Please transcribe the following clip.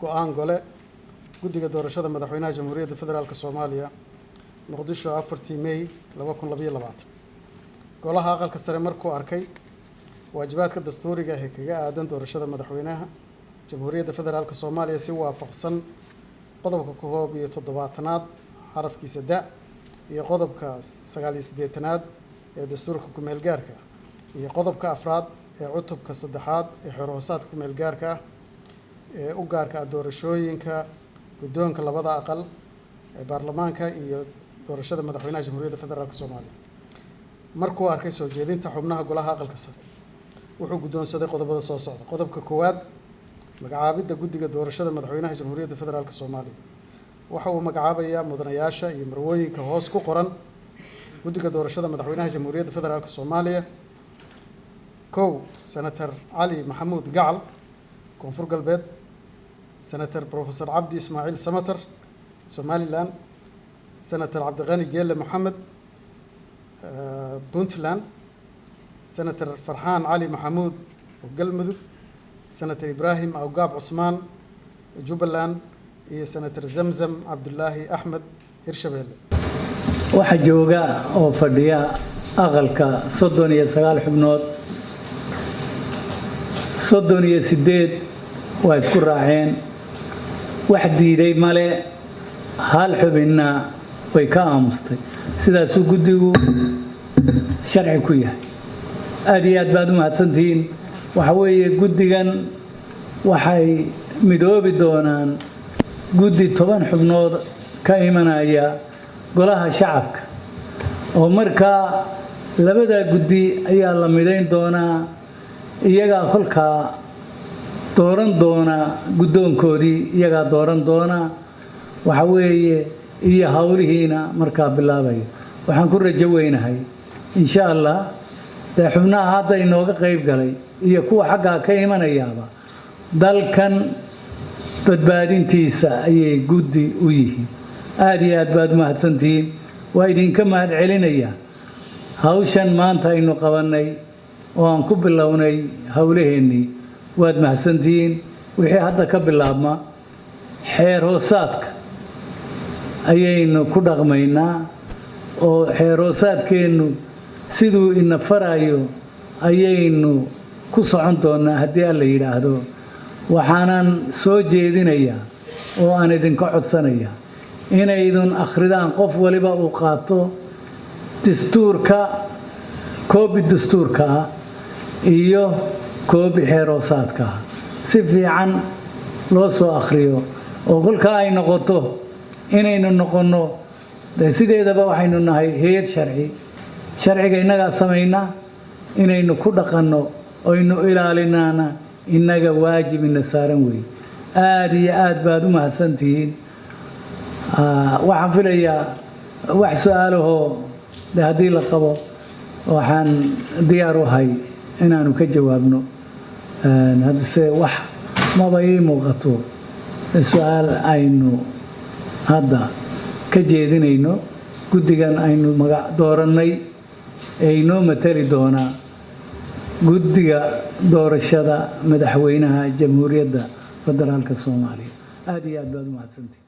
go'aan gole guddiga doorashada madaxweynaha Jamhuuriyadda Federaalka Soomaaliya Muqdisho 4 May 2022 golaha aqalka sare markuu arkay waajibaadka dastuuriga ah ee kaga aadan doorashada madaxweynaha Jamhuuriyadda Federaalka Soomaaliya si waafaqsan qodobka 17aad xarafkiisa da iyo qodobka 89aad ee dastuurka ku meel gaarka iyo qodobka 4aad ee cutubka 3aad ee xoroosaadka ku meel gaarka ee u gaarka doorashooyinka guddoonka labada aqal ee baarlamaanka iyo doorashada madaxweynaha Jamhuuriyadda Federaalka Soomaaliya markuu arkay soo jeedinta xubnaha golaha aqalka sare wuxuu guddoonsaday qodobada soo socda qodobka 1aad magacaabidda guddiga doorashada madaxweynaha Jamhuuriyadda Federaalka Soomaaliya waxa uu magacaabayaa mudanayaasha iyo marwooyinka hoos ku qoran guddiga doorashada madaxweynaha Jamhuuriyadda Federaalka Soomaaliya Senator Ali Maxamuud Gacal Koonfur Galbeed Senator Professor Cabdi Ismaaciil Samatar Somaliland Senator Cabdiqani Geelle Maxamed Puntland Senator Farxaan Cali Maxamuud Galmudug Senator Ibrahim Awgaab Cusmaan Jubbaland iyo Senator Zamzam Cabdullaahi Axmed Hirshabeelle waxa jooga oo fadhiya aqalka 39 xubnood 38 waa isku raaceen wax diiday male hal xubinna way ka aamustay sidaas uu guddigu sharci ku yahay aad iyo aad baad u mahadsantihiin waxa weeye guddigan waxay midoobi doonaan guddi 10 xubnood ka imanaya golaha shacabka oo markaa labada guddi ayaa la midayn doonaa iyaga kolka dooran doona guddoonkoodii iyaga dooran doona waxa weeye iyo hawlihiina markaa bilaabay waxaan ku rajo weynahay insha Allah xubnaha hadda inooga qayb galay iyo kuwa xagga ka imanayaaba dalkan badbaadintiisa ayay guddi u yihiin aad iyo aad baad mahadsantihiin waa idinka mahad celinaya hawshan maanta aynu qabanay oo aan ku bilownay hawlaheennii waad mahadsantihiin wixii hadda ka bilaabma xeer hoosaadka ayaynu ku dhaqmaynaa oo xeer hoosaadkeennu siduu ina farayo ayaynu ku socon doonaa haddii alla yidhaahdo waxaanan soo jeedinayaa oo aan idinka codsanaya inaydun akhridaan qof waliba uu qaato dastuurka koobi dastuurka iyo koobi xeer hoosaadka si fiican loo soo akhriyo oo kolka ay noqoto inaynu noqono sideedaba waxaynu nahay hay'ad sharciga inaga sameeyna inaynu ku dhaqanno oo aynu ilaalinaana inaga waajib ina saaran weey aad iyo aad baad u mahadsantihiin waxaan filayaa wax su'aalaho haddii la qabo waxaan diyaar u ahay inaanu ka jawaabno hadse wax maba ii muuqato su'aal aynu hadda ka jeedinayno guddigan aynu magac doorannay ee inoo matali doona guddiga doorashada madaxweynaha Jamhuuriyadda Federaalka Soomaaliya aad iyo aad baad u mahadsantihiin